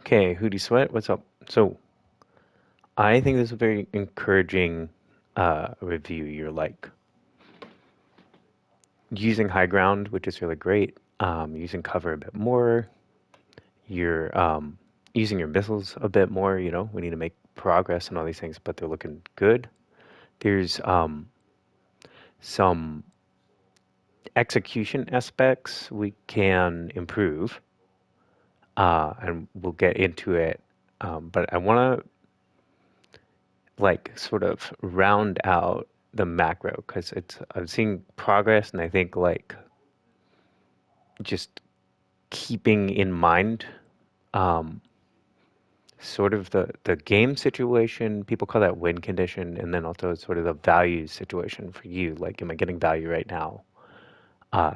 Okay, Hootie Sweat, what's up? So, I think this is a very encouraging review. You're like using high ground, which is really great. Using cover a bit more. You're using your missiles a bit more. We need to make progress and all these things, but they're looking good. There's some execution aspects we can improve, and we'll get into it. But I want to like sort of round out the macro because it's I'm seeing progress, and I think like just keeping in mind um, sort of the game situation. People call that win condition, and then also sort of the value situation for you. Like, am I getting value right now?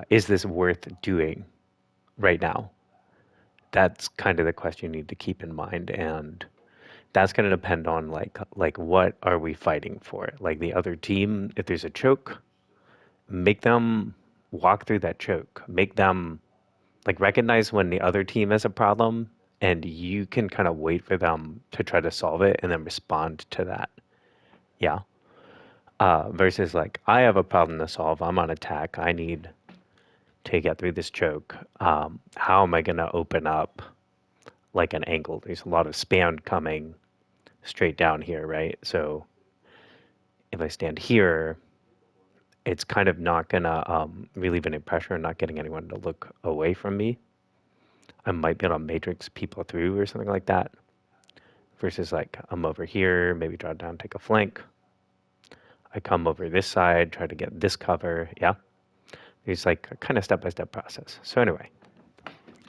Is this worth doing right now? That's kind of the question you need to keep in mind, and that's going to depend on like what are we fighting for? Like the other team, if there's a choke, make them walk through that choke. Make them like recognize when the other team has a problem, and you can kind of wait for them to try to solve it and then respond to that. Yeah. Versus like I have a problem to solve. I'm on attack. I need to get through this choke. How am I gonna open up like an angle? There's a lot of spam coming straight down here, right? So if I stand here, it's kind of not gonna relieve any pressure and not getting anyone to look away from me. I might be able to matrix people through or something like that. Versus like I'm over here, maybe draw down, take a flank. I come over this side, try to get this cover. Yeah, it's like a kind of step-by-step process. So anyway,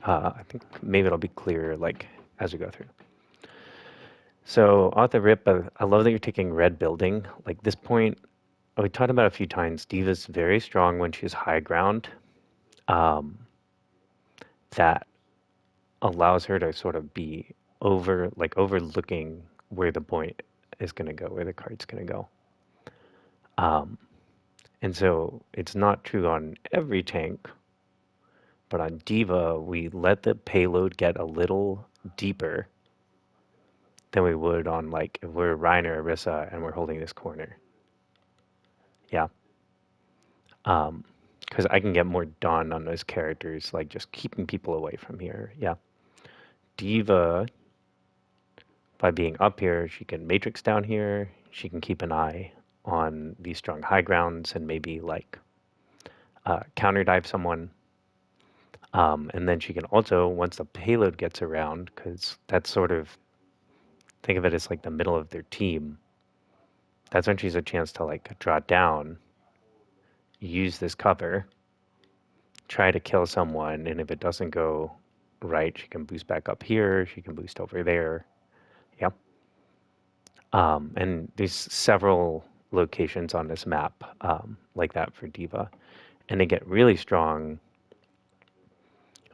I think maybe it'll be clearer like as we go through. So off the rip, I love that you're taking red building. Like this point, we talked about it a few times. Diva's very strong when she's high ground. Um, that allows her to sort of be overlooking where the point is going to go, where the card's going to go. Um, and so it's not true on every tank, but on Diva, we let the payload get a little deeper than we would on like if we're Ryan or Arissa and we're holding this corner. Yeah. Because I can get more done on those characters, like just keeping people away from here. Yeah. Diva, by being up here, she can matrix down here. She can keep an eye on these strong high grounds and maybe like counter dive someone. And then she can also, once the payload gets around, because that's sort of, think of it as like the middle of their team. That's when she's a chance to like draw down, use this cover, try to kill someone, and if it doesn't go right, she can boost back up here, she can boost over there. Yep. And there's several locations on this map like that for Diva. And they get really strong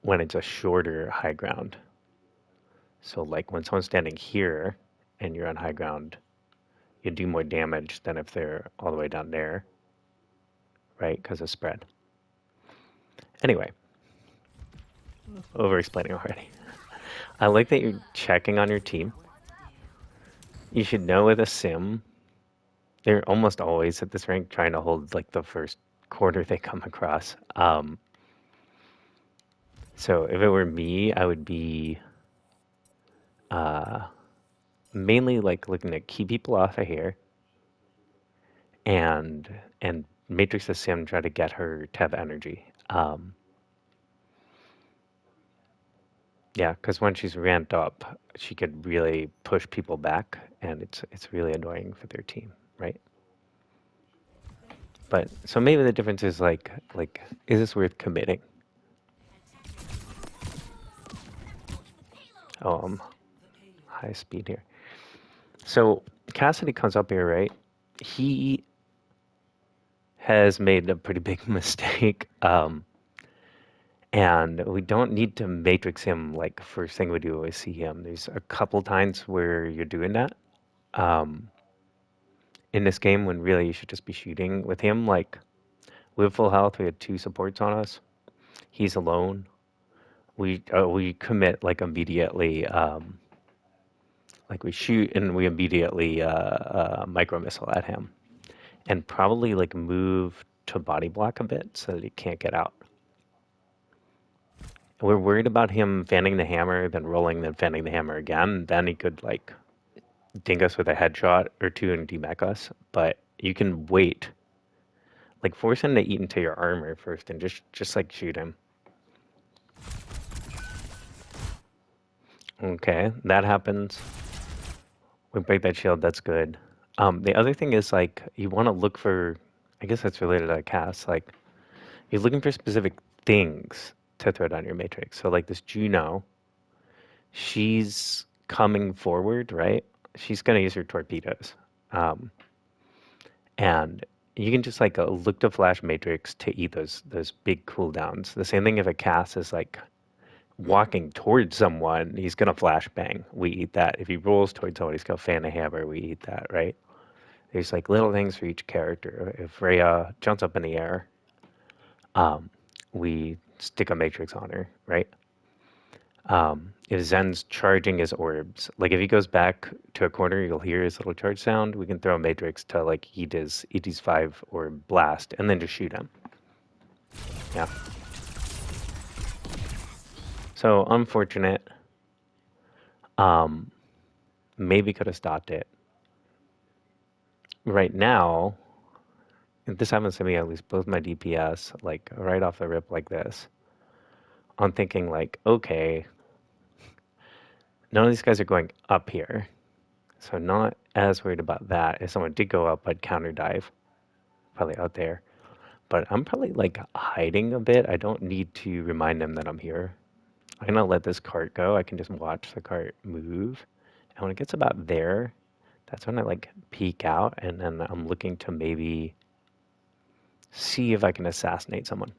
when it's a shorter high ground. So like when someone's standing here and you're on high ground, you do more damage than if they're all the way down there, right? Because of spread. Anyway, over explaining already. I like that you're checking on your team. You should know with a sim, they're almost always at this rank trying to hold like the first quarter they come across. So if it were me, I would be mainly like looking to keep people off of here and matrix the sim, try to get her to have energy. Yeah, because when she's ramped up, she could really push people back, and it's really annoying for their team, right? But so maybe the difference is like is this worth committing? Oh, high speed here. So Cassidy comes up here, right? He has made a pretty big mistake. And we don't need to matrix him like first thing we do is see him. There's a couple times where you're doing that in this game when really you should just be shooting with him. Like we have full health, we had two supports on us. He's alone. we commit like immediately, like we shoot and we immediately micro missile at him, and probably like move to body block a bit so that he can't get out. We're worried about him fanning the hammer, then rolling, then fanning the hammer again. Then he could like ding us with a headshot or two and demech us. But you can wait, like force him to eat into your armor first, and just like shoot him. Okay, that happens. We break that shield. That's good. The other thing is like you want to look for. I guess that's related to that cast. Like you're looking for specific things to throw down your matrix. So like this Juno, she's coming forward, right? She's gonna use her torpedoes, um, and you can just like look to flash matrix to eat those big cooldowns. The same thing if a cast is like walking towards someone, he's gonna flash bang. We eat that. If he rolls towards someone, he's gonna fan a hammer. We eat that, right? There's like little things for each character. If Rhea jumps up in the air, um, we stick a matrix on her, right? If Zen's charging his orbs, like if he goes back to a corner, you'll hear his little charge sound. We can throw a matrix to like eat his 5 orb blast, and then just shoot him. Yeah. So unfortunate. Um, maybe could have stopped it. Right now, this happens to me at least, both my DPS, like right off the rip like this. I'm thinking like, okay, none of these guys are going up here. So not as worried about that. If someone did go up, I'd counter dive. Probably out there. But I'm probably like hiding a bit. I don't need to remind them that I'm here. I'm gonna let this cart go. I can just watch the cart move. And when it gets about there, that's when I like peek out and then I'm looking to maybe see if I can assassinate someone.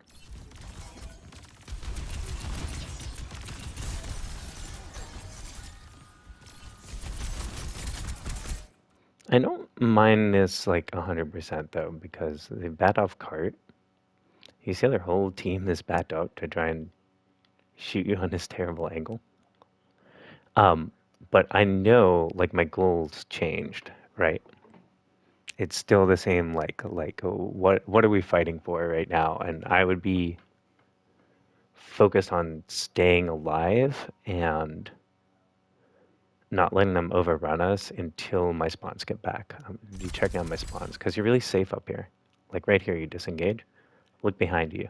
I don't mind this like 100% though, because they bat off cart. You see their whole team is backed out to try and shoot you on this terrible angle. Um, but I know like my goals changed, right? It's still the same like what are we fighting for right now? And I would be focused on staying alive and not letting them overrun us until my spawns get back. Be checking on my spawns because you're really safe up here. Like right here, you disengage. Look behind you.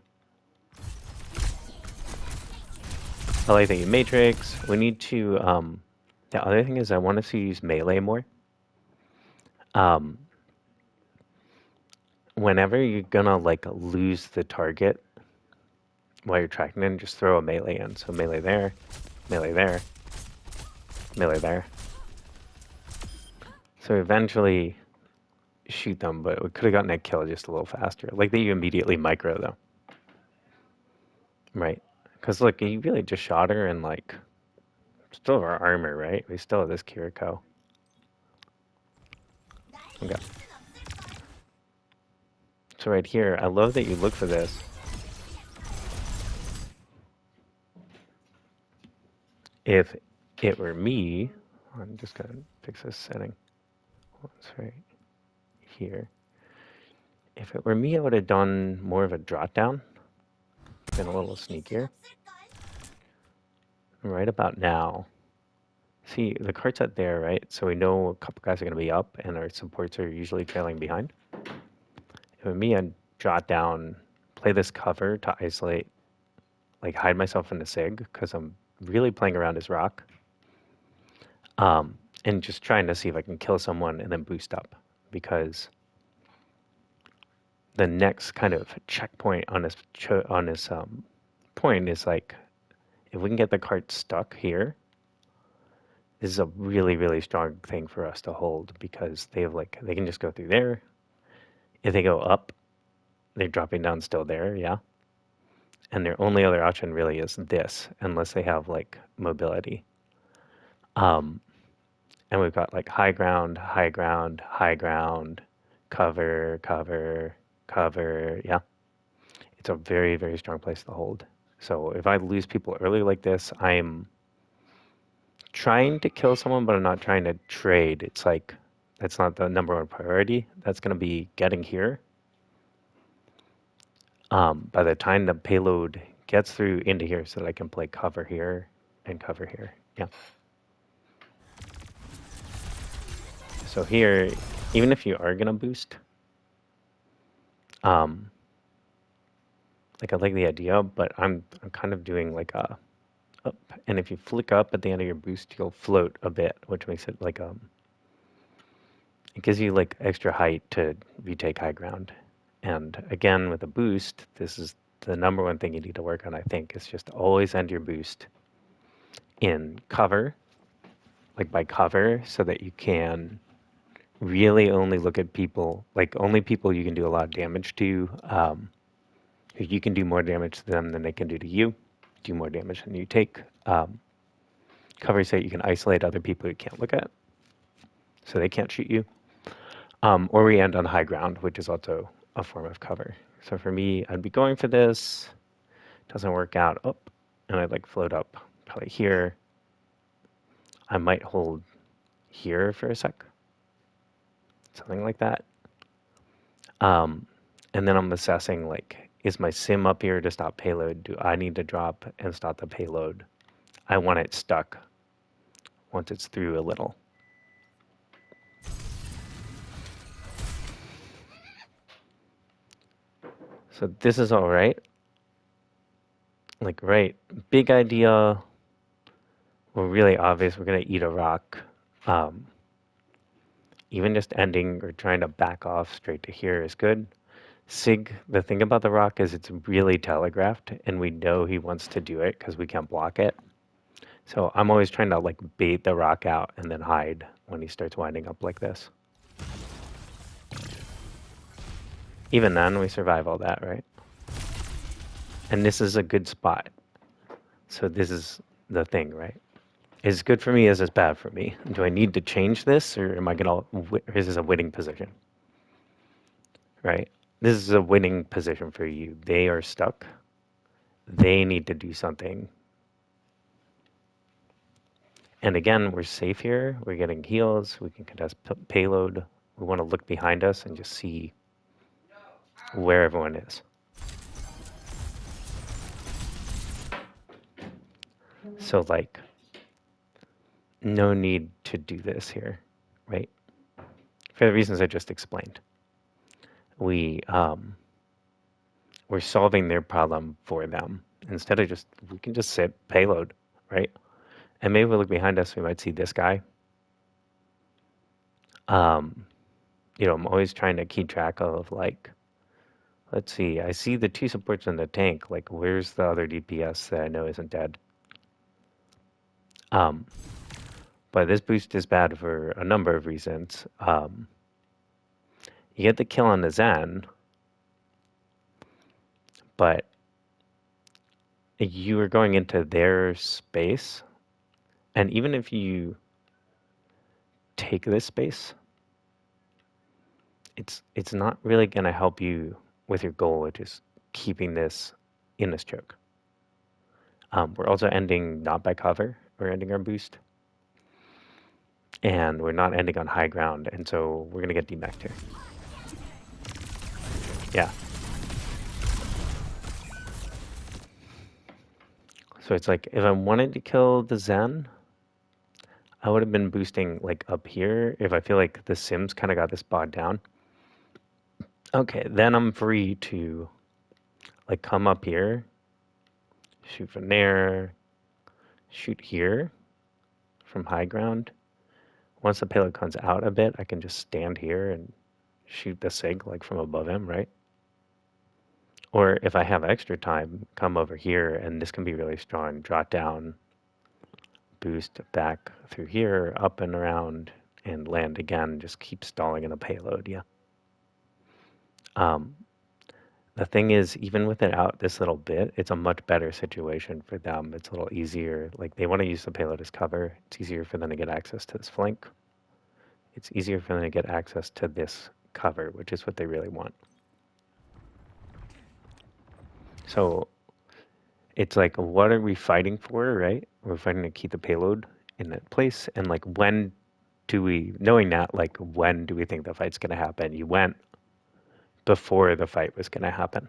I like that you matrix. We need to. The other thing is I want to see you use melee more. Whenever you're gonna like lose the target while you're tracking in, just throw a melee in. So melee there, melee there, melee there. So eventually shoot them, but we could have gotten that kill just a little faster. Like that you immediately micro though. Right. Because look, you really just shot her and like still have our armor, right? We still have this Kiriko. Okay. So right here, I love that you look for this. If it were me, I'm just gonna fix this setting. It's right here. If it were me, I would have done more of a drop down. Been a little sneakier. Right about now. See, the cart's out there, right? So we know a couple guys are going to be up, and our supports are usually trailing behind. If it were me, I'd jot down, play this cover to isolate, like hide myself in the SIG, because I'm really playing around his rock. And just trying to see if I can kill someone and then boost up, because the next kind of checkpoint on this point is like, if we can get the cart stuck here, this is a really, really strong thing for us to hold, because they have like, they can just go through there. If they go up, they're dropping down still there, yeah. And their only other option really is this, unless they have like mobility. And we've got like high ground, high ground, high ground, cover, cover, cover, yeah. It's a very, very strong place to hold. So if I lose people early like this, I'm trying to kill someone, but I'm not trying to trade. It's like, that's not the number one priority. That's going to be getting here. By the time the payload gets through into here so that I can play cover here and cover here. Yeah. So here, even if you are going to boost, like I like the idea, but I'm kind of doing like a up. And if you flick up at the end of your boost, you'll float a bit, which makes it like it gives you like extra height to retake high ground. And again, with a boost, this is the number one thing you need to work on, I think, is just always end your boost in cover, like by cover, so that you can really only look at people, like only people you can do a lot of damage to. You can do more damage to them than they can do to you, do more damage than you take. Cover so you can isolate other people you can't look at, so they can't shoot you. Or we end on high ground, which is also a form of cover. So for me, I'd be going for this. Doesn't work out. Up, and I'd like float up probably here. I might hold here for a sec, something like that. And then I'm assessing like, is my sim up here to stop payload? Do I need to drop and stop the payload? I want it stuck once it's through a little. So this is all right. Like, right, big idea. We're really obvious. We're going to eat a rock. Even just ending or trying to back off straight to here is good. Sig, the thing about the rock is it's really telegraphed, and we know he wants to do it because we can't block it. So I'm always trying to like bait the rock out and then hide when he starts winding up like this. Even then, we survive all that, right? And this is a good spot. So this is the thing, right? Is good for me as it's bad for me. Do I need to change this, or am I gonna? Is this a winning position? Right? This is a winning position for you. They are stuck. They need to do something. And again, we're safe here. We're getting heals. We can contest payload. We want to look behind us and just see where everyone is. So like, no need to do this here, right? For the reasons I just explained. We're solving their problem for them. Instead of we can just sit payload, right? And maybe we look behind us, we might see this guy. I'm always trying to keep track of like, let's see, I see the 2 supports in the tank. Like, where's the other DPS that I know isn't dead? But this boost is bad for a number of reasons. You get the kill on the Zen, but you are going into their space, and even if you take this space, it's not really going to help you with your goal, which is keeping this in this choke. We're also ending not by cover. We're ending our boost. And we're not ending on high ground, and so we're going to get demeched here. Yeah. So it's like, if I wanted to kill the Zen, I would have been boosting like up here if I feel like the Sims kind of got this bogged down. Okay, then I'm free to like come up here, shoot from there, shoot here from high ground. Once the payload comes out a bit, I can just stand here and shoot the Sig like from above him, right? Or if I have extra time, come over here, and this can be really strong. Drop down, boost back through here, up and around, and land again. Just keep stalling in the payload, yeah. The thing is, even with it out this little bit, it's a much better situation for them. It's a little easier. Like, they want to use the payload as cover. It's easier for them to get access to this flank. It's easier for them to get access to this cover, which is what they really want. So it's like, what are we fighting for, right? We're fighting to keep the payload in that place. And like, when do we, knowing that, like, when do we think the fight's going to happen? You went before the fight was going to happen.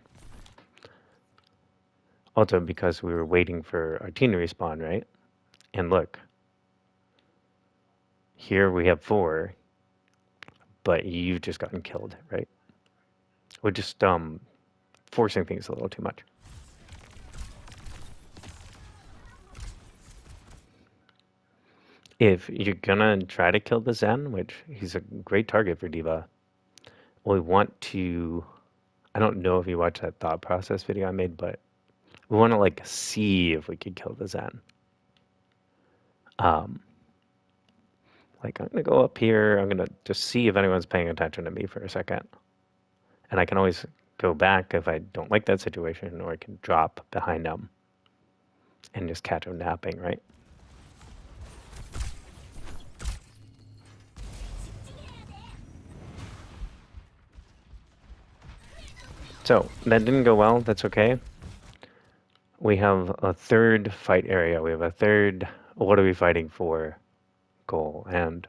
Also because we were waiting for our team to respawn, right? And look, here we have 4, but you've just gotten killed, right? We're just forcing things a little too much. If you're gonna try to kill the Zen, which he's a great target for D.Va, we want to, I don't know if you watched that thought process video I made, but we want to like see if we could kill the Zen. Like I'm gonna go up here, I'm gonna just see if anyone's paying attention to me for a second. And I can always go back if I don't like that situation, or I can drop behind them and just catch them napping, right? So that didn't go well, that's okay. We have a third fight area. We have a third, what are we fighting for goal. And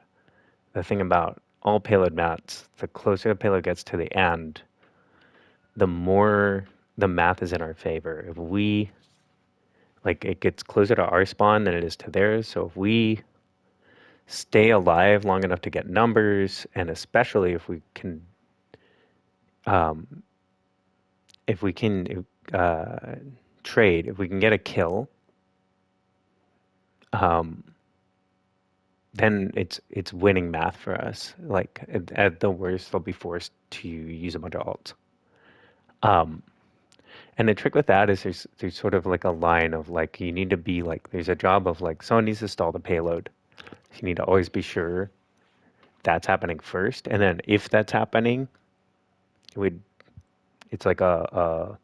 the thing about all payload mats, the closer the payload gets to the end, the more the math is in our favor. If we, like, it gets closer to our spawn than it is to theirs. So if we stay alive long enough to get numbers, and especially if we can, trade, if we can get a kill, then it's winning math for us. Like at the worst, they'll be forced to use a bunch of alts. And the trick with that is there's sort of like a line of like you need to be like there's a job of like someone needs to stall the payload. You need to always be sure that's happening first, and then if that's happening, it's like a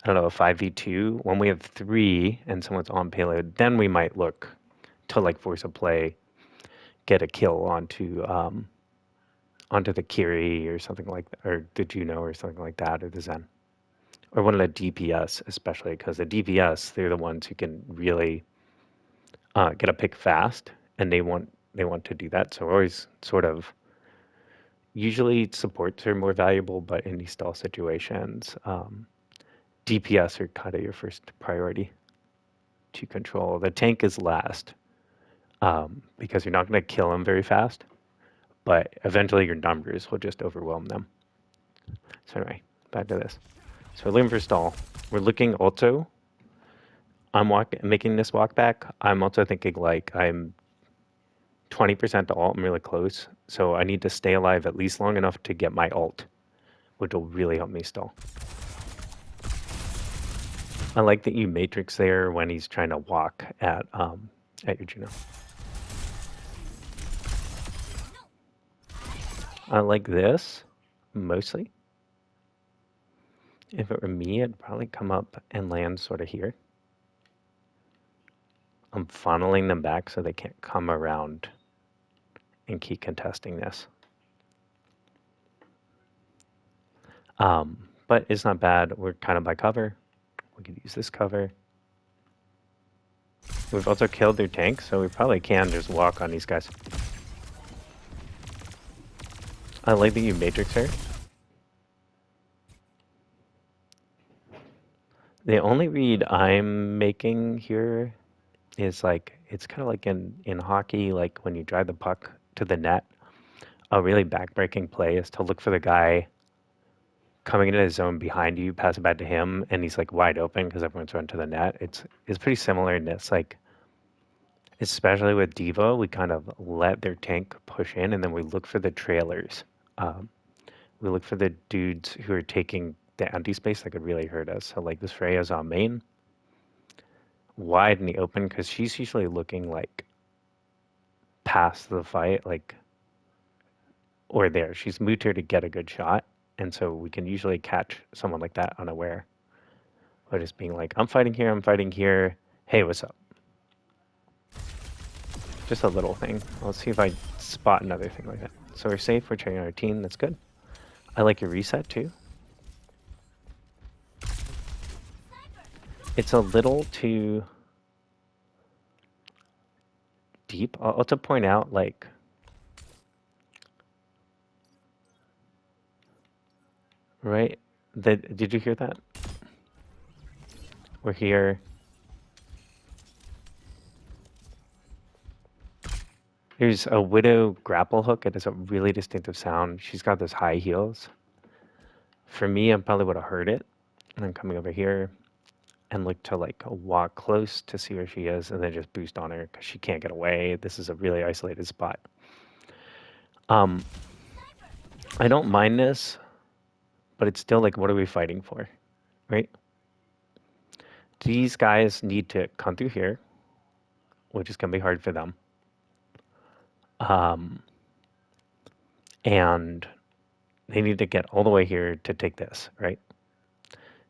I don't know, a 5v2. When we have 3 and someone's on payload, then we might look to like force a play, get a kill onto the Kiri or something like that, or the Juno or something like that, or the Zen, or one of the DPS, especially because the DPS, they're the ones who can really get a pick fast, and they want to do that. So we're always sort of, usually supports are more valuable, but in these stall situations, DPS are kind of your first priority to control. The tank is last, because you're not going to kill them very fast, but eventually your numbers will just overwhelm them. So anyway, back to this. So we're looking for stall. We're looking also, I'm making this walk back. I'm also thinking like I'm 20% to ult. I'm really close. So I need to stay alive at least long enough to get my ult, which will really help me stall. I like that you matrix there when he's trying to walk at your Juno. I like this mostly. If it were me, I'd probably come up and land sort of here. I'm funneling them back so they can't come around and keep contesting this. But it's not bad. We're kind of by cover. We could use this cover. We've also killed their tank, so we probably can just walk on these guys. I like that you matrix her. The only read I'm making here is like, it's kind of like in hockey, like when you drive the puck to the net, a really backbreaking play is to look for the guy coming into the zone behind you, pass it back to him, and he's like wide open because everyone's run to the net. It's pretty similar in this, like, especially with D.Va, we kind of let their tank push in, and then we look for the trailers. We look for the dudes who are taking the empty space that could really hurt us. So like this Freya's on main, wide in the open, because she's usually looking like past the fight, like, or there. She's moved here to get a good shot, and so we can usually catch someone like that unaware. Or just being like, I'm fighting here, hey, what's up? Just a little thing. Let's see if I spot another thing like that. So we're safe, we're checking our team, that's good. I like your reset too. It's a little too deep. I'll also point out, like, right? Did you hear that? We're here. There's a Widow grapple hook. It has a really distinctive sound. She's got those high heels. For me, I probably would have heard it. And I'm coming over here and look to like walk close to see where she is and then just boost on her because she can't get away. This is a really isolated spot. Um, I don't mind this, but it's still like, what are we fighting for, right? These guys need to come through here, which is going to be hard for them. Um, and they need to get all the way here to take this, right?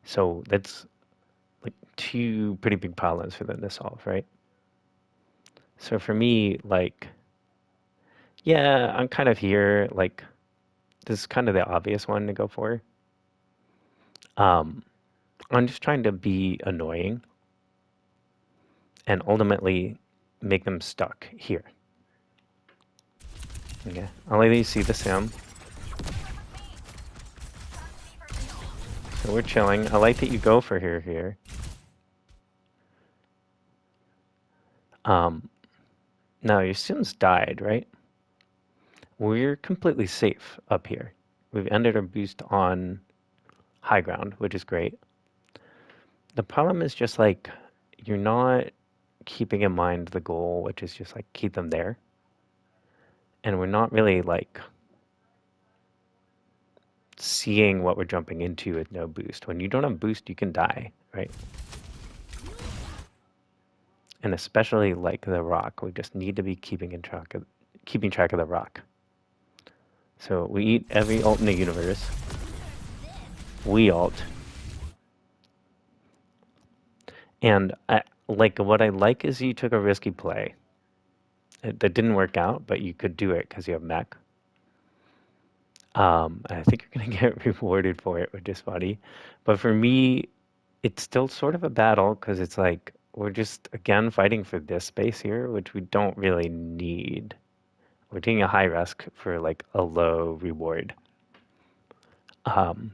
So that's like two pretty big problems for them to solve, right? So for me, like, yeah, I'm kind of here. Like, this is kind of the obvious one to go for. Um, I'm just trying to be annoying and ultimately make them stuck here. Okay, I'll let you see the sim. So we're chilling. I like that you go for her here. Um, Now your sim's died, right? We're completely safe up here. We've ended our boost on high ground, which is great. The problem is just like you're not keeping in mind the goal, which is just like keep them there. And we're not really like seeing what we're jumping into with no boost. When you don't have boost, you can die, right? And especially like the rock, we just need to be keeping track of the rock. So we eat every ult in the universe. We ult. And like what I like is you took a risky play. That didn't work out, but you could do it because you have mech. I think you're gonna get rewarded for it, which is funny. But for me, it's still sort of a battle because it's like we're just again fighting for this space here, which we don't really need. We're taking a high risk for like a low reward. Um,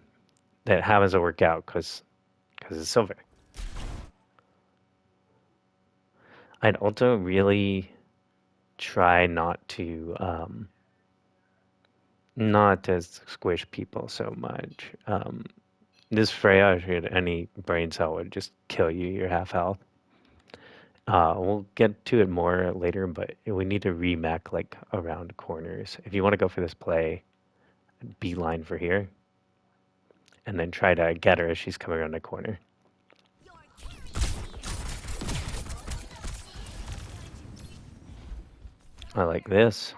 that happens to work out because it's silver. I'd also really try not to squish people so much. This Freya, if you had any brain cell, would just kill you. You're half health. We'll get to it more later, but we need to remech like around corners. If you want to go for this play, beeline for here, and then try to get her as she's coming around the corner. I like this.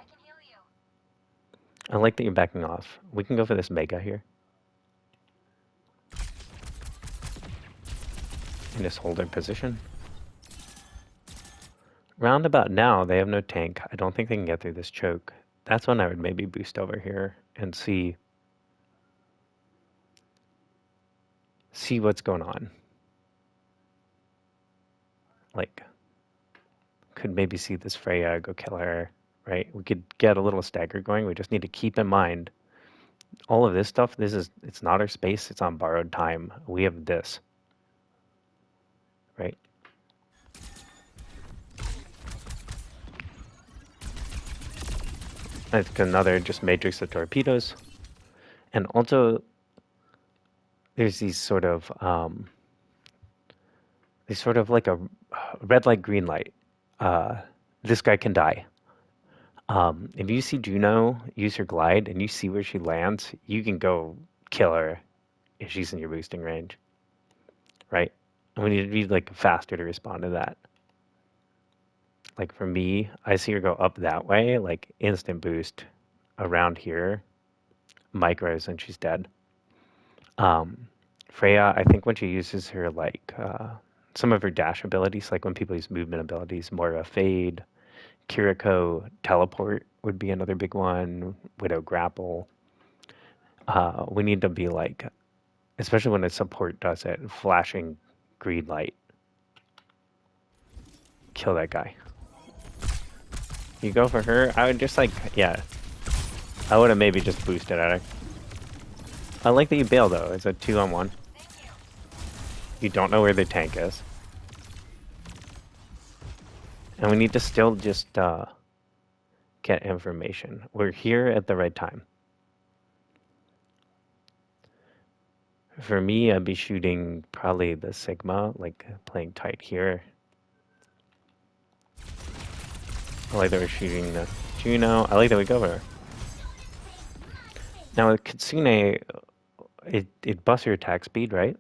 I like that you're backing off. We can go for this mega here. And just hold their position. Round about now, they have no tank. I don't think they can get through this choke. That's when I would maybe boost over here and see what's going on. Like, could maybe see this Freya, go kill her, right? We could get a little stagger going. We just need to keep in mind all of this stuff. It's not our space. It's on borrowed time. We have this, right? I think another just matrix of torpedoes. And also, there's these sort of like a red light, green light. This guy can die. If you see Juno use her glide and you see where she lands, you can go kill her if she's in your boosting range, right? And we need to be like faster to respond to that. Like for me, I see her go up that way, like instant boost around here, micros, and she's dead. Freya, I think when she uses her like some of her dash abilities, like when people use movement abilities, more of a fade, Kiriko teleport would be another big one. Widow grapple. We need to be like, especially when a support does it, flashing green light kill that guy. You go for her, I would just like, yeah. I would have maybe just boosted at her. I like that you bail though, it's a 2-on-1. You don't know where the tank is. And we need to still just get information. We're here at the right time. For me, I'd be shooting probably the Sigma, like playing tight here. I like that we're shooting the Juno. I like that we go over. Now with Kitsune, it busts your attack speed, right?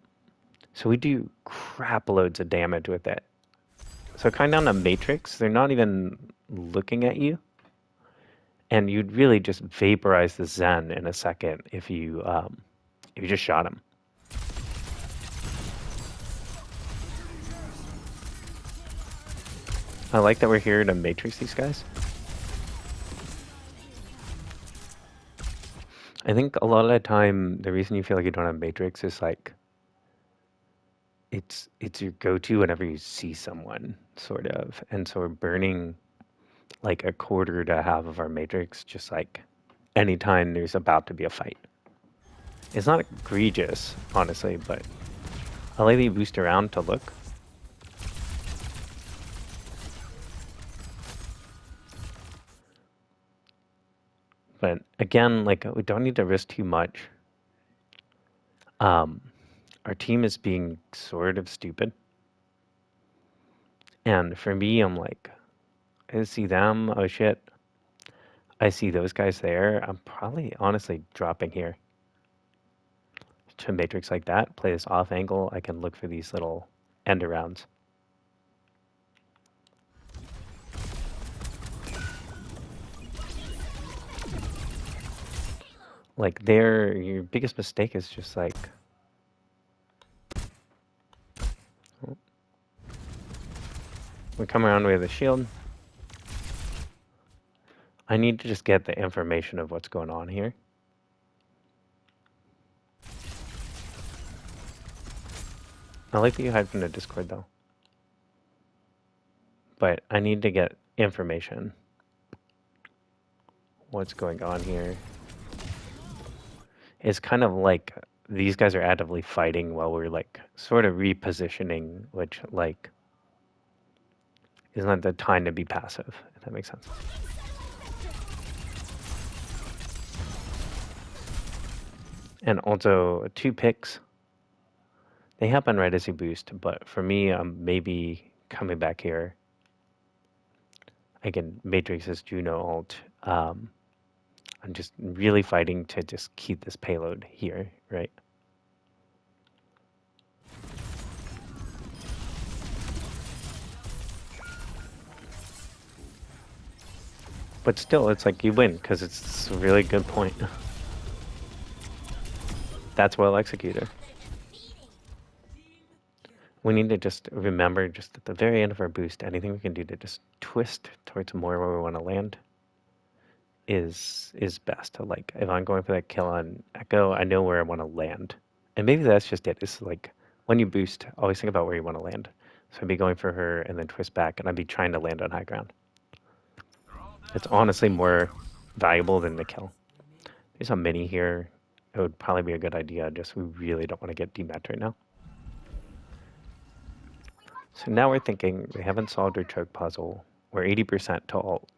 So we do crap loads of damage with it. So kind of on a Matrix, they're not even looking at you. And you'd really just vaporize the Zen in a second if you just shot him. I like that we're here to Matrix these guys. I think a lot of the time, the reason you feel like you don't have Matrix is like, it's your go-to whenever you see someone, sort of. And so we're burning like a quarter to half of our Matrix, just like anytime there's about to be a fight. It's not egregious, honestly, but I like that you boost around to look. But again, like we don't need to risk too much. Our team is being sort of stupid. And for me, I'm like, I see them, oh shit. I see those guys there. I'm probably honestly dropping here. To Matrix like that, play this off angle, I can look for these little end arounds. Like there, your biggest mistake is just like, we come around with a shield. I need to just get the information of what's going on here. I like that you hide from the Discord though. But I need to get information. What's going on here? It's kind of like these guys are actively fighting while we're like sort of repositioning, which like is not the time to be passive, if that makes sense. And also 2 picks. They happen right as you boost, but for me, I'm maybe coming back here. Again, Matrix is Juno ult. I'm just really fighting to just keep this payload here, right? But still, it's like you win, because it's a really good point. That's well executed. We need to just remember, just at the very end of our boost, anything we can do to just twist towards more where we want to land is best. Like, if I'm going for that kill on Echo, I know where I want to land. And maybe that's just it. It's like, when you boost, always think about where you want to land. So I'd be going for her and then twist back, and I'd be trying to land on high ground. It's honestly more valuable than the kill. There's a mini here. It would probably be a good idea, just we really don't want to get dematched right now. So now we're thinking, we haven't solved our choke puzzle. We're 80% to ult.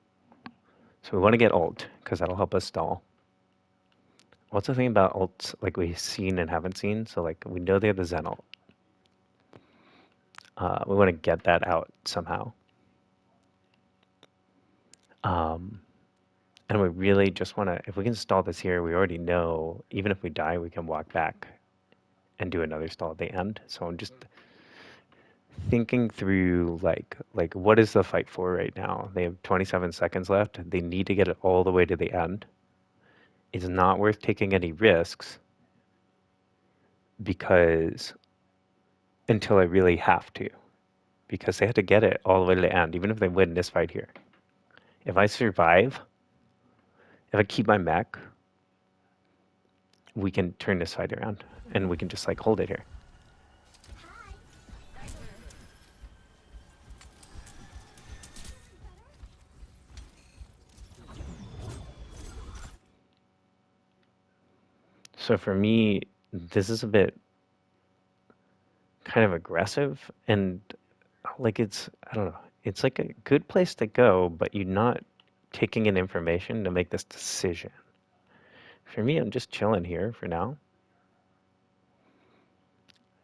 So we want to get ult, because that'll help us stall. What's the thing about ults, like we've seen and haven't seen? So like, we know they have the Zen ult. We want to get that out somehow. And we really just want to, if we can stall this here, we already know, even if we die, we can walk back and do another stall at the end. So I'm just thinking through, like what is the fight for right now? They have 27 seconds left. They need to get it all the way to the end. It's not worth taking any risks because until I really have to, because they have to get it all the way to the end, even if they win this fight here. If I survive, if I keep my mech, we can turn this fight around and we can just like hold it here. So for me, this is a bit kind of aggressive and like I don't know, it's like a good place to go, but you're not taking in information to make this decision. For me, I'm just chilling here for now.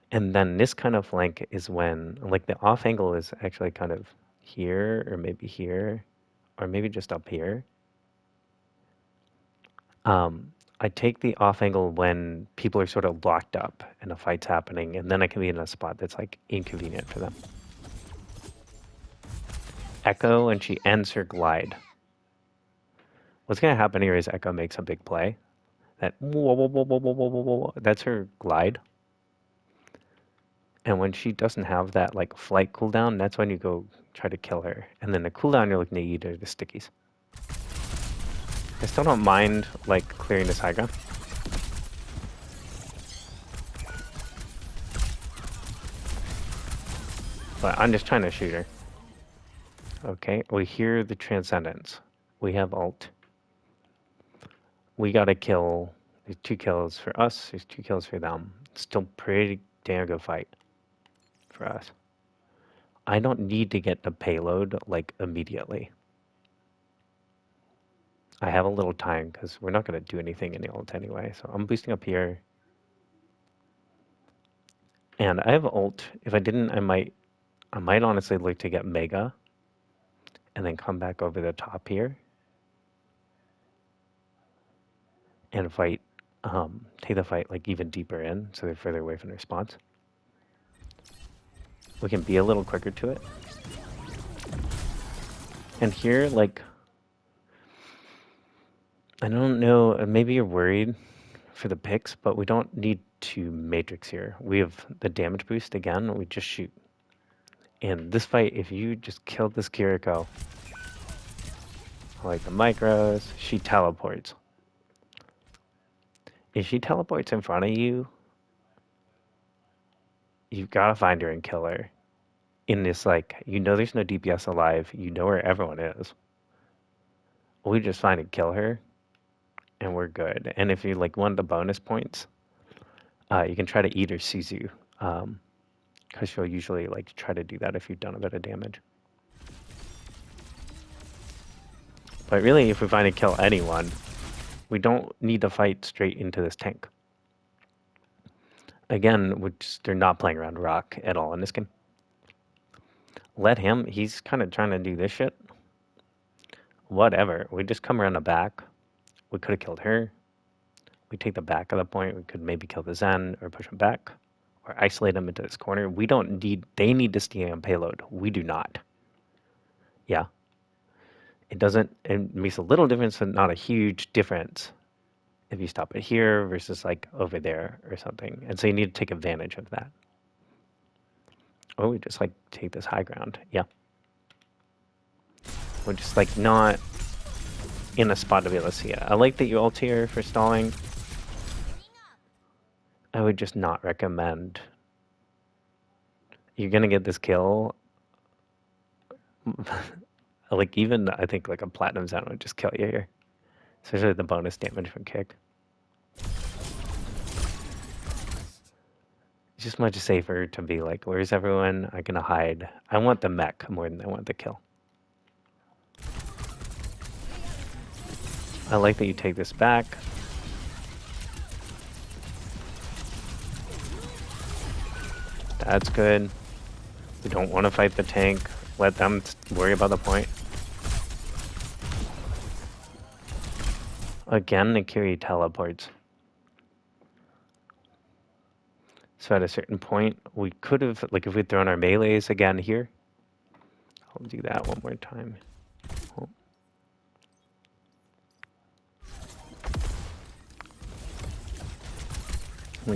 And then this kind of flank is when, like the off angle is actually kind of here or maybe just up here. I take the off angle when people are sort of locked up and a fight's happening, and then I can be in a spot that's like inconvenient for them. Echo, and she ends her glide. What's gonna happen here is Echo makes a big play. That whoa, whoa, whoa, whoa, whoa, whoa, whoa, whoa, that's her glide. And when she doesn't have that like flight cooldown, that's when you go try to kill her. And then the cooldown you're looking to eat are the stickies. I still don't mind like clearing this high ground. But I'm just trying to shoot her. Okay, we hear the Transcendence. We have ult. We gotta kill. There's 2 kills for us, there's 2 kills for them. It's still pretty damn good fight for us. I don't need to get the payload like immediately. I have a little time because we're not gonna do anything in the ult anyway. So I'm boosting up here. And I have ult. If I didn't, I might honestly look to get Mega and then come back over the top here and fight, take the fight like even deeper in so they're further away from their spawns. We can be a little quicker to it. And here, like, I don't know, maybe you're worried for the picks, but we don't need to Matrix here. We have the damage boost again, we just shoot. In this fight, if you just killed this Kiriko, like the micros, she teleports. If she teleports in front of you, you've got to find her and kill her. In this, like, you know there's no DPS alive, you know where everyone is. We just find and kill her, and we're good. And if you, like, want the bonus points, you can try to eat her Suzu, because she'll usually, like, try to do that if you've done a bit of damage. But really, if we find and kill anyone, we don't need to fight straight into this tank. Again, they're not playing around rock at all in this game. Let him, he's kind of trying to do this shit. Whatever, we just come around the back. We could have killed her. We take the back of the point. We could maybe kill the Zen or push him back or isolate him into this corner. We don't need, they need to stay on payload. We do not. Yeah. It makes a little difference, but not a huge difference if you stop it here versus like over there or something. And so you need to take advantage of that. Or we just like take this high ground. Yeah. We're just like not in a spot to be able to see it. I like that you ult here for stalling. I would just not recommend. You're gonna get this kill. Like even I think like a platinum Zen would just kill you here. Especially the bonus damage from kick. It's just much safer to be like, where's everyone? I'm gonna hide. I want the mech more than I want the kill. I like that you take this back. That's good. We don't want to fight the tank. Let them worry about the point. Again, the Kiri teleports. So at a certain point, we could have, like if we'd thrown our melees again here. I'll do that one more time. Oh.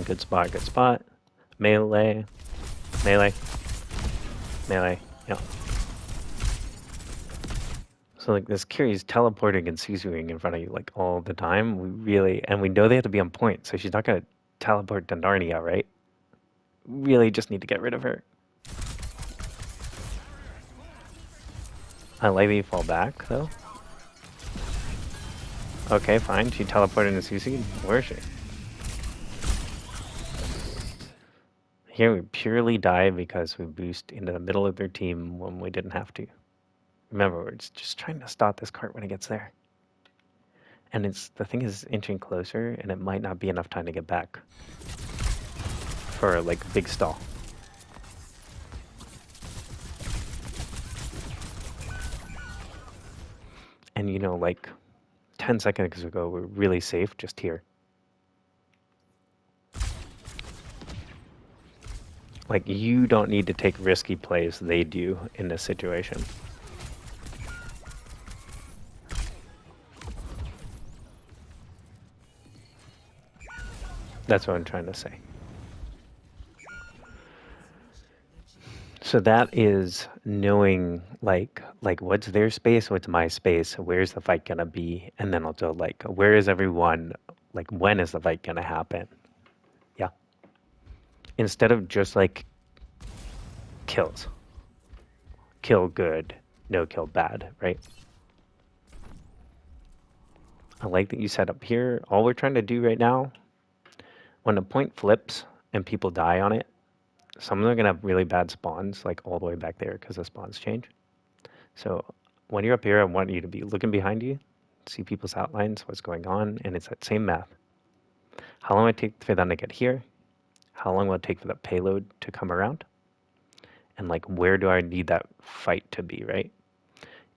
Good spot, good spot. Melee, melee, melee, yeah. So like this Kiri's teleporting and Suzuing in front of you like all the time. And we know they have to be on point, so she's not gonna teleport to Narnia, right? Really just need to get rid of her. I like that you fall back though. Okay, fine. She teleported into Suzu. Where is she? Here we purely die because we boost into the middle of their team when we didn't have to. Remember, we're just trying to stop this cart when it gets there. And the thing is inching closer, and it might not be enough time to get back for like a big stall. And you know, like 10 seconds ago, we're really safe just here. Like, you don't need to take risky plays, they do in this situation. That's what I'm trying to say. So that is knowing like what's their space, what's my space, where's the fight gonna be, and then also like where is everyone, like when is the fight gonna happen? Yeah. Instead of just like kills. Kill good, no kill bad, right? I like that you set up here. All we're trying to do right now, when a point flips and people die on it, some of them are going to have really bad spawns, like all the way back there because the spawns change. So when you're up here, I want you to be looking behind you, see people's outlines, what's going on, and it's that same math. How long will it take for them to get here? How long will it take for the payload to come around? And like, where do I need that fight to be, right?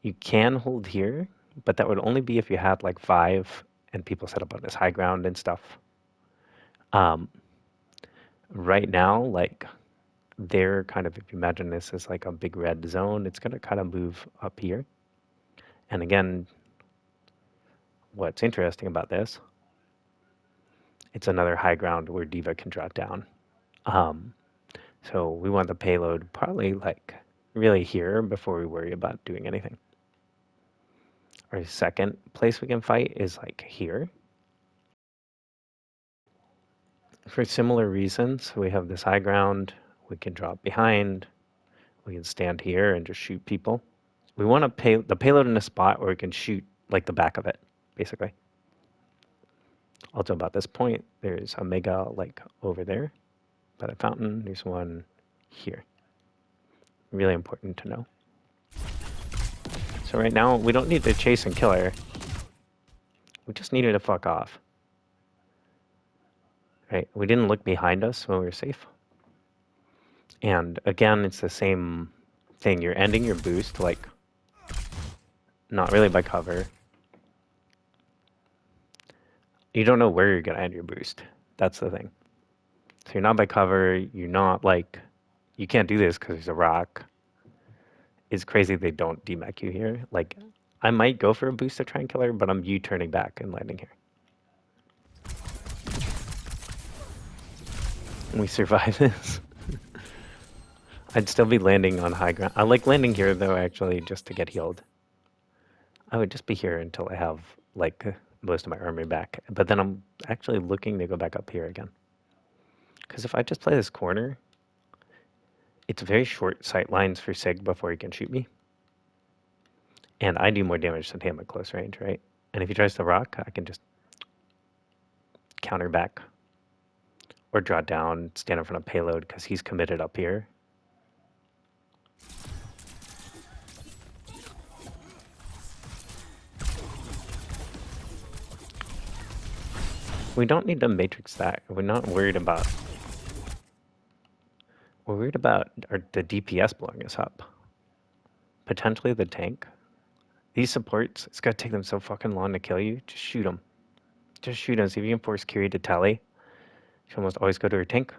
You can hold here, but that would only be if you had like 5 and people set up on this high ground and stuff. Right now, like, they're kind of, if you imagine this as like a big red zone, it's going to kind of move up here. And again, what's interesting about this, it's another high ground where Diva can drop down. So we want the payload probably like really here before we worry about doing anything. Our second place we can fight is like here. For similar reasons, we have this high ground, we can drop behind, we can stand here and just shoot people. We want to pay the payload in a spot where we can shoot like the back of it, basically. Also about this point, there's a mega like over there by the fountain. There's one here. Really important to know. So right now, we don't need to chase and kill her. We just need her to fuck off. Right? We didn't look behind us when we were safe. And again, it's the same thing. You're ending your boost, like, not really by cover. You don't know where you're going to end your boost. That's the thing. So you're not by cover. You're not like, you can't do this because there's a rock. It's crazy they don't demech you here. Like, I might go for a boost to try and kill her, but I'm U-turning back and landing here. We survive this. I'd still be landing on high ground. I like landing here, though, actually, just to get healed. I would just be here until I have, like, most of my army back. But then I'm actually looking to go back up here again. Because if I just play this corner, it's very short sight lines for Sig before he can shoot me. And I do more damage than him at close range, right? And if he tries to rock, I can just counter back. Or draw down, stand in front of payload, because he's committed up here. We don't need to matrix that. We're not worried about... We're worried about the DPS blowing us up. Potentially the tank. These supports, it's going to take them so fucking long to kill you. Just shoot them. Just shoot them. See if you can force Kiri to tally. She almost always go to her tank.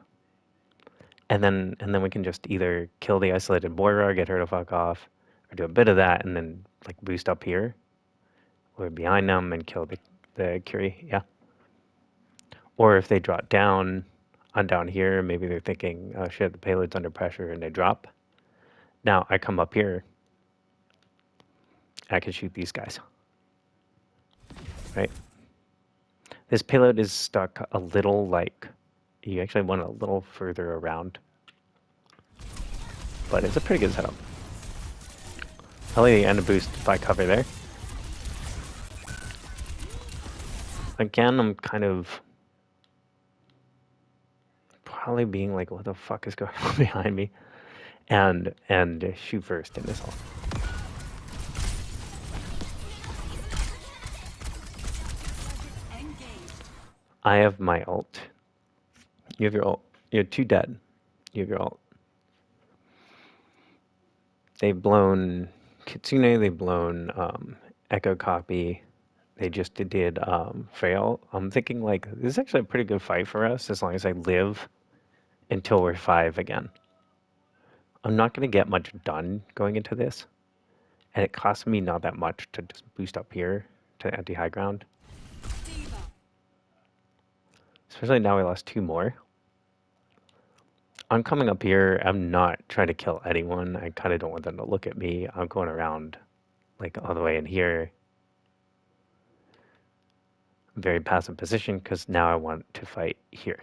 And then we can just either kill the isolated Moira, get her to fuck off, or do a bit of that and then like boost up here. Or behind them and kill the Kiri, yeah. Or if they drop down, on down here, maybe they're thinking, oh shit, the payload's under pressure, and they drop. Now I come up here, I can shoot these guys, right? This payload is stuck a little like, you actually want a little further around. But it's a pretty good setup. Probably the end of boost by cover there. Again, I'm kind of probably being like, what the fuck is going on behind me? And shoot first in this ult. I have my ult. You have your ult. You're 2 dead. You have your ult. They've blown Kitsune, they've blown Echo Copy. They just did Frail. I'm thinking like this is actually a pretty good fight for us as long as I live until we're 5 again. I'm not going to get much done going into this. And it costs me not that much to just boost up here to empty high ground. Especially now we lost 2 more. I'm coming up here. I'm not trying to kill anyone. I kind of don't want them to look at me. I'm going around like all the way in here. Very passive position because now I want to fight here.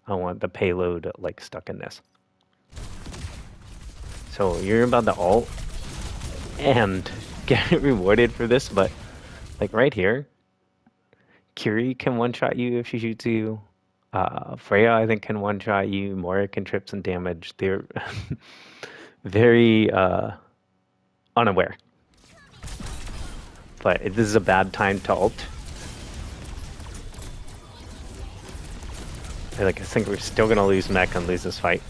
I want the payload like stuck in this. So you're about to ult and get rewarded for this, but like right here, Kiri can one-shot you if she shoots you. Freya, I think, can one-shot you. Moira can trip some damage. They're very unaware. But this is a bad time to ult. I think we're still gonna lose mech and lose this fight.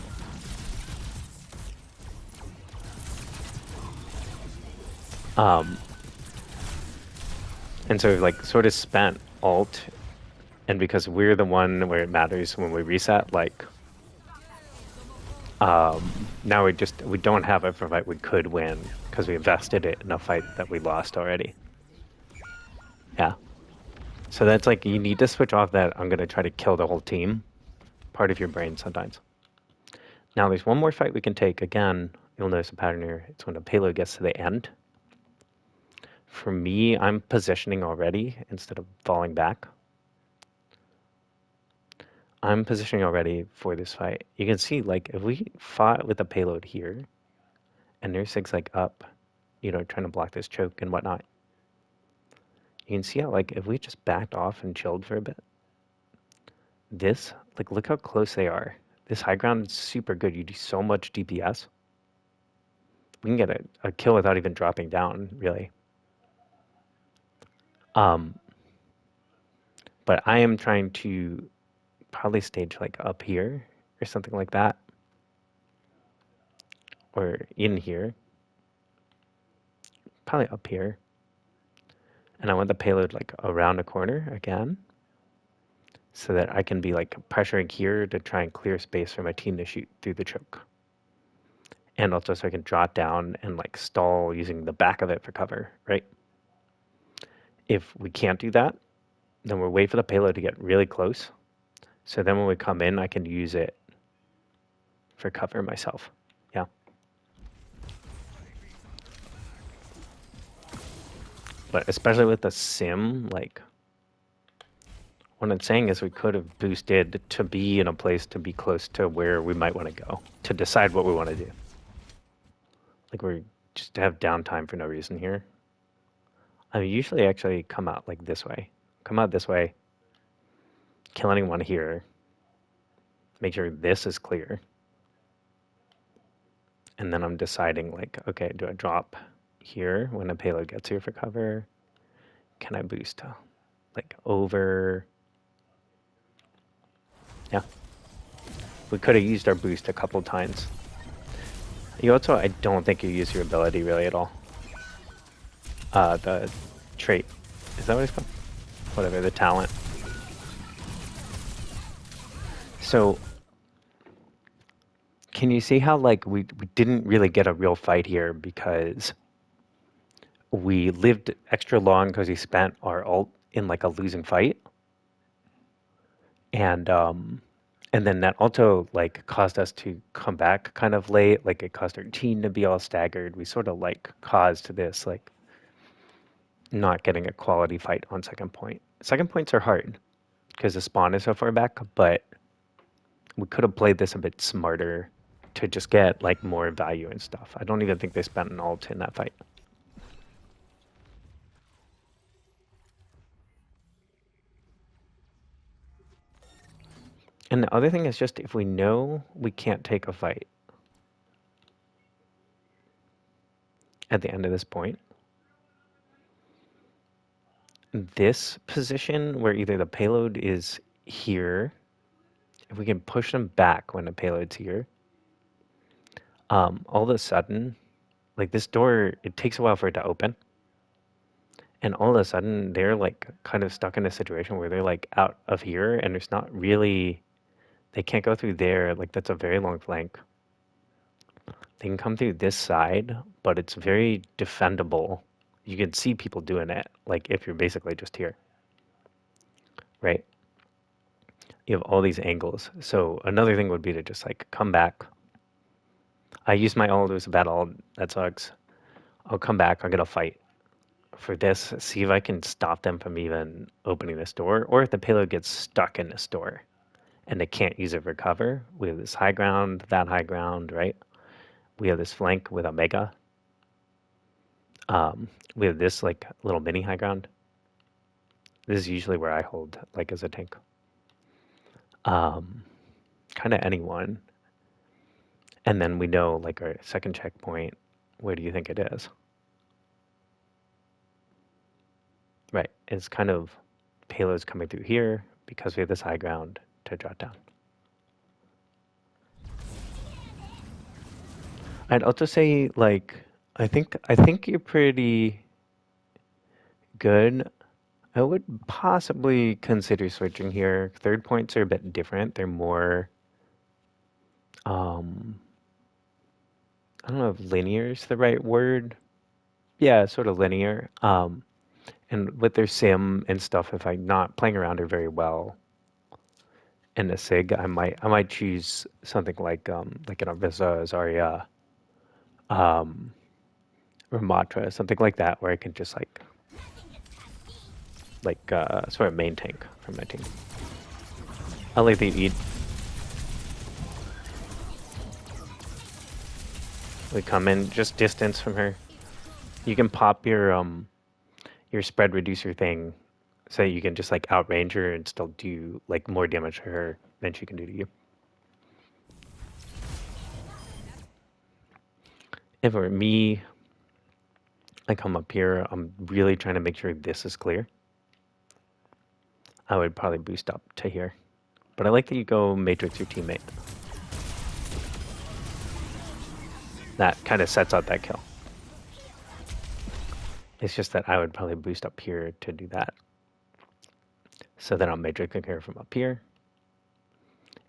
And so we've like sort of spent ult, and because we're the one where it matters when we reset, like now we don't have it for a fight we could win because we invested it in a fight that we lost already. Yeah. So that's like you need to switch off that I'm gonna try to kill the whole team part of your brain sometimes. Now there's one more fight we can take. Again, you'll notice a pattern here. It's when the payload gets to the end. For me, I'm positioning already instead of falling back. I'm positioning already for this fight. You can see, like, if we fought with the payload here, and there's 6 like up, you know, trying to block this choke and whatnot. You can see how, like, if we just backed off and chilled for a bit, this, like, look how close they are. This high ground is super good. You do so much DPS. We can get a kill without even dropping down, really. But I am trying to probably stage like up here or something like that. Or in here. Probably up here. And I want the payload like around a corner again. So that I can be like pressuring here to try and clear space for my team to shoot through the choke. And also so I can draw it down and like stall using the back of it for cover, right? If we can't do that, then we'll wait for the payload to get really close. So then when we come in, I can use it for cover myself. Yeah. But especially with the sim, like, what I'm saying is we could have boosted to be in a place to be close to where we might want to go, to decide what we want to do. Like, we're just to have downtime for no reason here. I usually actually come out like this way. Come out this way, kill anyone here, make sure this is clear. And then I'm deciding, like, okay, do I drop here when a payload gets here for cover? Can I boost, like, over? Yeah. We could have used our boost a couple times. You also, I don't think you use your ability really at all. The trait. Is that what it's called? Whatever, the talent. So, can you see how, like, we didn't really get a real fight here because we lived extra long because we spent our ult in, like, a losing fight? And then that also, like, caused us to come back kind of late. Like, it caused our team to be all staggered. We sort of, like, caused this, like, not getting a quality fight on second point. Second points are hard because the spawn is so far back, but we could have played this a bit smarter to just get, like, more value and stuff. I don't even think they spent an ult in that fight. And the other thing is just if we know we can't take a fight at the end of this point, this position where either the payload is here, if we can push them back when the payload's here, all of a sudden, like this door, it takes a while for it to open. And all of a sudden, they're like kind of stuck in a situation where they're like out of here and there's not really, they can't go through there. Like that's a very long flank. They can come through this side, but it's very defendable. You can see people doing it, like if you're basically just here, right? You have all these angles. So another thing would be to just like come back. I use my ult, it was a bad ult, that sucks. I'll come back, I'll get a fight for this, see if I can stop them from even opening this door, or if the payload gets stuck in this door and they can't use it for cover. We have this high ground, that high ground, right? We have this flank with Omega. We have this like little mini high ground. This is usually where I hold, like as a tank. Kind of anyone. And then we know like our second checkpoint. Where do you think it is? Right, it's kind of payloads coming through here because we have this high ground to jot down. I'd also say like I think you're pretty good. I would possibly consider switching here. Third points are a bit different. They're more I don't know if linear is the right word. Yeah, sort of linear. And with their sim and stuff, if I'm not playing around her very well in the SIG, I might choose something like an Orisa, Zarya, Ramatra, something like that, where I can just sort of main tank for my team. I like the eat. We come in just distance from her. You can pop your spread reducer thing, so you can just like outrange her and still do like more damage to her than she can do to you. If it were me, I come up here. I'm really trying to make sure this is clear. I would probably boost up to here, but I like that you go Matrix your teammate. That kind of sets out that kill. It's just that I would probably boost up here to do that. So then I'll Matrix here from up here.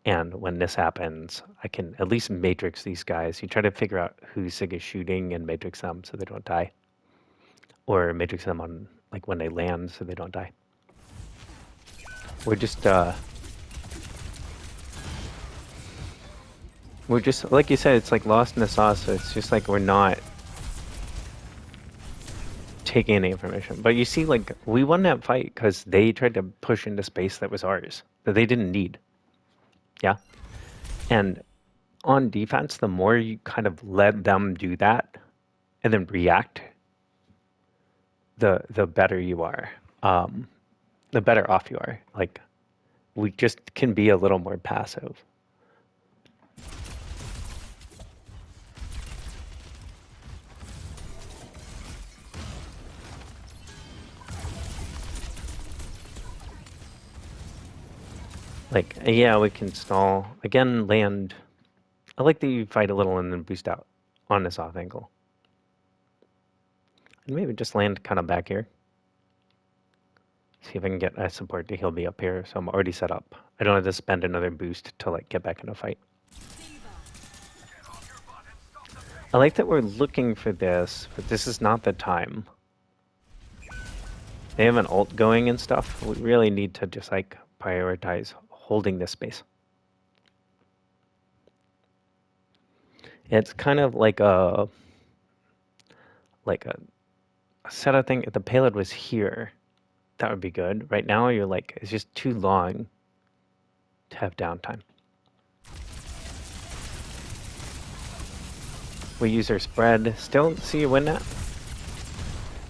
And when this happens, I can at least Matrix these guys. You try to figure out who SIG is shooting and Matrix them so they don't die. Or Matrix them on like when they land so they don't die. We're just like you said, it's like lost in the sauce. So it's just like we're not taking any information. But you see, like, we won that fight because they tried to push into space that was ours, that they didn't need. Yeah? And on defense, the more you kind of let them do that and then react, the better you are. The better off you are. Like, we just can be a little more passive. Like, yeah, we can stall. Again, land. I like that you fight a little and then boost out on this off angle. And maybe just land kind of back here. See if I can get a support to heal me up here. So I'm already set up. I don't have to spend another boost to like get back in a fight. I like that we're looking for this, but this is not the time. They have an ult going and stuff. We really need to just like prioritize holding this space. It's kind of like a setup thing. If the payload was here, that would be good. Right now, you're like, it's just too long to have downtime. We use our spread. Still see you win that.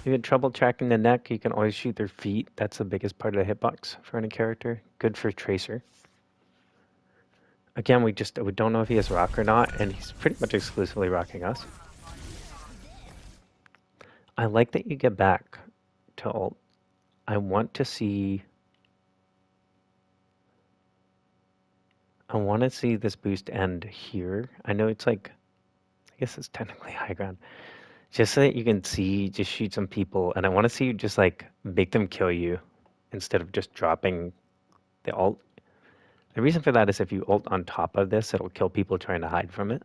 You had trouble tracking the neck, you can always shoot their feet. That's the biggest part of the hitbox for any character. Good for Tracer. Again, we don't know if he has rock or not, and he's pretty much exclusively rocking us. I like that you get back to ult. I want to see this boost end here. I know it's like, I guess it's technically high ground. Just so that you can see, just shoot some people, and I want to see you just like make them kill you instead of just dropping the ult. The reason for that is if you ult on top of this, it'll kill people trying to hide from it.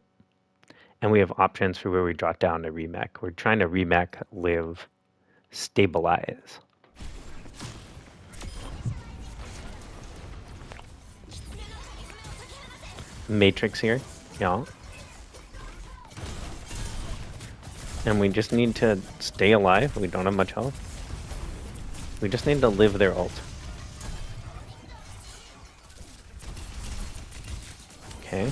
And we have options for where we drop down to remech. We're trying to remech, live, stabilize. Matrix here, yeah. And we just need to stay alive. We don't have much health. We just need to live their ult. Okay.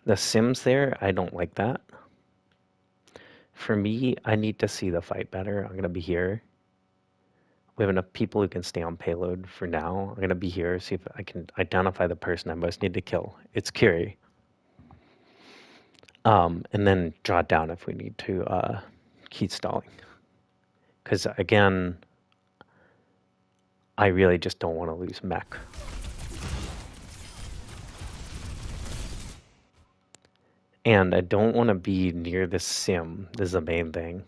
The Sims there, I don't like that. For me, I need to see the fight better. I'm going to be here. We have enough people who can stay on payload for now. I'm going to be here, see if I can identify the person I most need to kill. It's Kiri. And then draw it down if we need to keep stalling. Because, again, I really just don't want to lose mech. And I don't want to be near the sim. This is the main thing.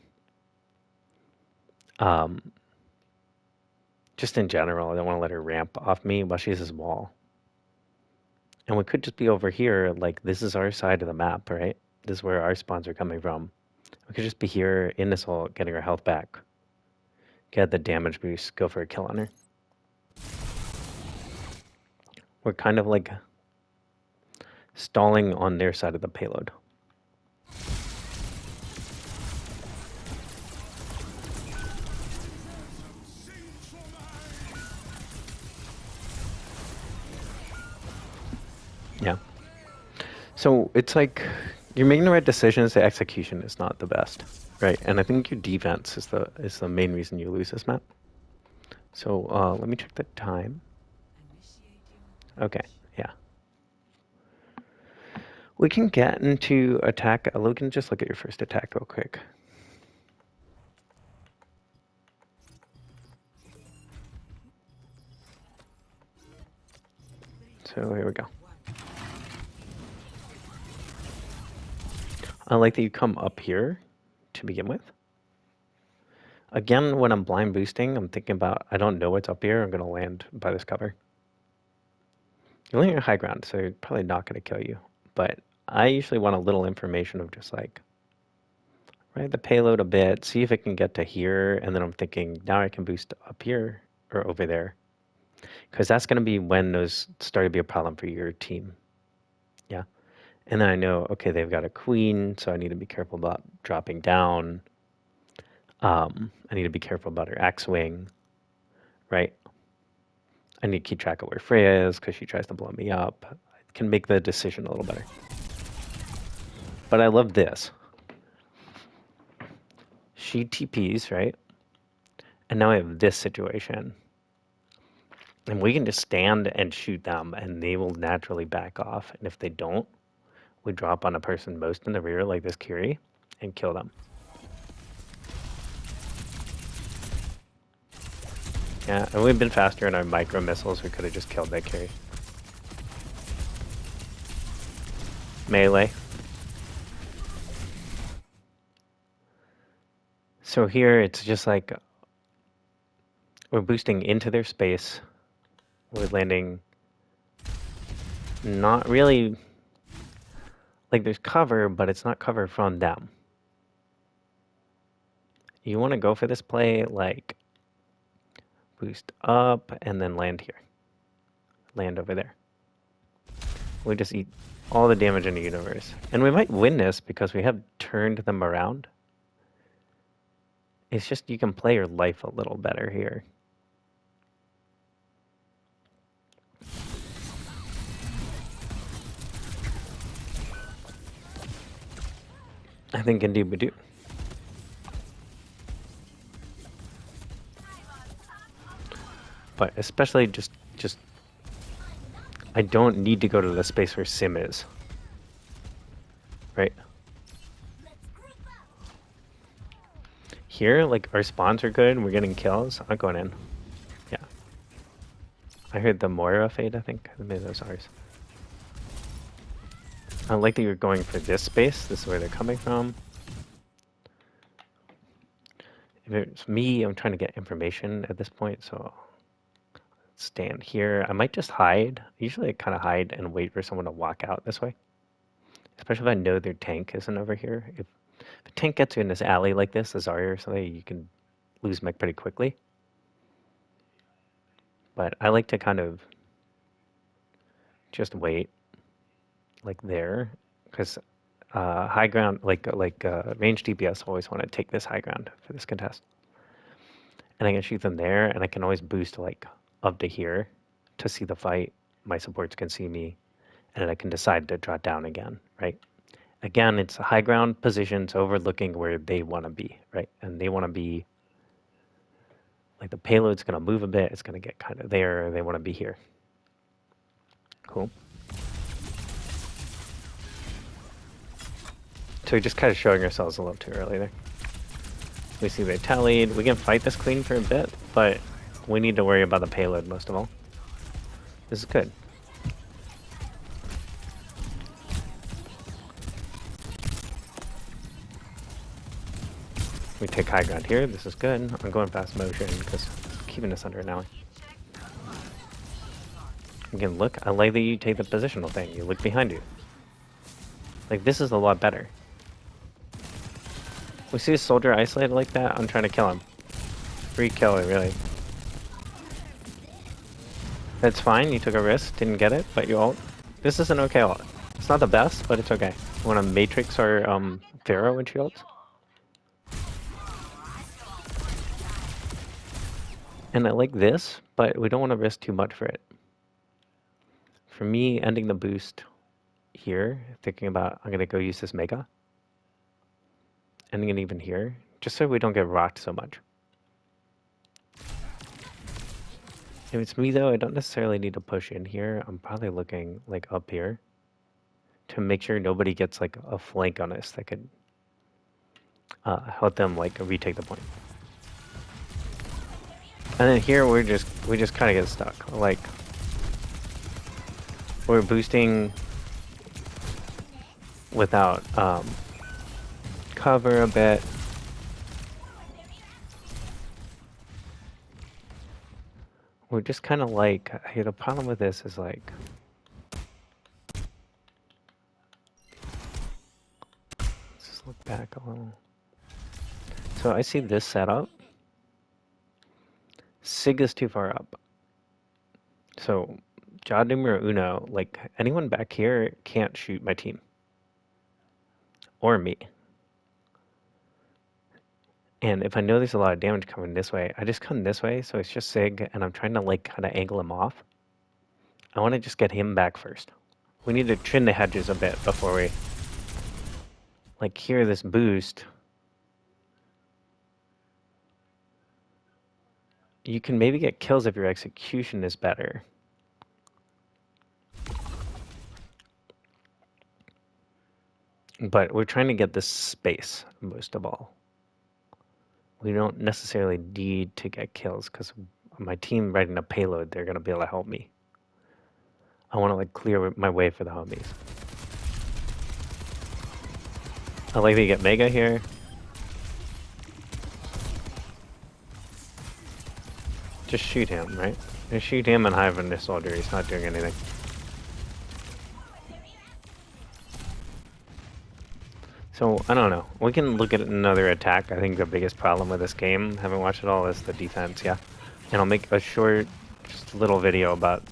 Just in general, I don't want to let her ramp off me while she has this wall. And we could just be over here, like this is our side of the map, right? This is where our spawns are coming from. We could just be here in this hole, getting our health back. Get the damage boost, go for a kill on her. We're kind of like stalling on their side of the payload. Yeah. So it's like you're making the right decisions. The execution is not the best, right? And I think your defense is the main reason you lose this map. So let me check the time. Okay, yeah. We can get into attack. We can just look at your first attack real quick. So here we go. I like that you come up here to begin with. Again, when I'm blind boosting, I'm thinking about, I don't know what's up here. I'm going to land by this cover. You're only on high ground, so you're probably not going to kill you. But I usually want a little information of just like, right, the payload a bit, see if it can get to here. And then I'm thinking, now I can boost up here or over there. Because that's going to be when those start to be a problem for your team. Yeah. And then I know, okay, they've got a queen, so I need to be careful about dropping down. I need to be careful about her X-Wing, right? I need to keep track of where Freya is because she tries to blow me up. I can make the decision a little better. But I love this. She TPs, right? And now I have this situation. And we can just stand and shoot them, and they will naturally back off. And if they don't, we drop on a person most in the rear, like this Kiri, and kill them. Yeah, and we've been faster in our micro missiles. We could have just killed that Kiri. Melee. So here it's just like we're boosting into their space. We're landing not really like there's cover, but it's not cover from them. You want to go for this play like boost up and then land here. Land over there. We just eat all the damage in the universe. And we might win this because we have turned them around. It's just you can play your life a little better here. I think indeed we do. But especially just I don't need to go to the space where Sim is. Right? Here, like, our spawns are good and we're getting kills. I'm going in. Yeah. I heard the Moira fade, I think. Maybe those ours. I like that you're going for this space. This is where they're coming from. If it's me, I'm trying to get information at this point, so stand here. I might just hide. Usually I kind of hide and wait for someone to walk out this way. Especially if I know their tank isn't over here. If a tank gets you in this alley like this, a Zarya or something, you can lose mech pretty quickly. But I like to kind of just wait, like there, because high ground, range DPS always want to take this high ground for this contest. And I can shoot them there, and I can always boost like up to here to see the fight. My supports can see me, and then I can decide to draw down again, right? Again, it's high ground positions overlooking where they want to be, right? And they want to be, like the payload's going to move a bit, it's going to get kind of there, they want to be here. Cool. So we're just kind of showing ourselves a little too early there. We see they tallied. We can fight this clean for a bit, but we need to worry about the payload most of all. This is good. We take high ground here. This is good. I'm going fast motion because keeping us under an alley. Again, look. I like that you take the positional thing. You look behind you. Like, this is a lot better. We see a soldier isolated like that. I'm trying to kill him. Free kill, really. That's fine. You took a risk. Didn't get it, but you ult. This is an okay ult. It's not the best, but it's okay. You want to Matrix or Pharaoh when she ults? And I like this, but we don't want to risk too much for it. For me, ending the boost here, thinking about I'm going to go use this Mega. Ending it even here, just so we don't get rocked so much. If it's me though, I don't necessarily need to push in here. I'm probably looking like up here to make sure nobody gets like a flank on us that could help them like retake the point. And then here we just kind of get stuck. Like we're boosting without cover a bit. We're just kind of like, hey, the problem with this is like, let's just look back a little. So I see this setup. Sig is too far up. So Ja numero uno, like anyone back here can't shoot my team. Or me. And if I know there's a lot of damage coming this way, I just come this way, so it's just Sig, and I'm trying to like kind of angle him off. I want to just get him back first. We need to trim the hedges a bit before we like hear this boost. You can maybe get kills if your execution is better. But we're trying to get this space most of all. We don't necessarily need to get kills because my team riding a payload, they're going to be able to help me. I want to like clear my way for the homies. I like that you get Mega here. Just shoot him, right? Just shoot him and hide from this soldier. He's not doing anything. So, I don't know. We can look at another attack. I think the biggest problem with this game, haven't watched it all, is the defense, yeah. And I'll make a short, just little video about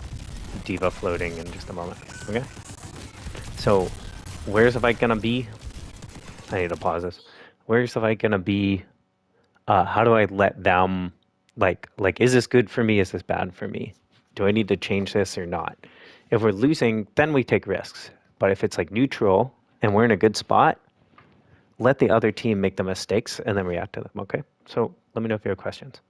Diva floating in just a moment, okay? So, where's the fight gonna be? I need to pause this. Where's the fight gonna be? How do I let them, like, is this good for me? Is this bad for me? Do I need to change this or not? If we're losing, then we take risks. But if it's like neutral and we're in a good spot, let the other team make the mistakes and then react to them, okay? So let me know if you have questions.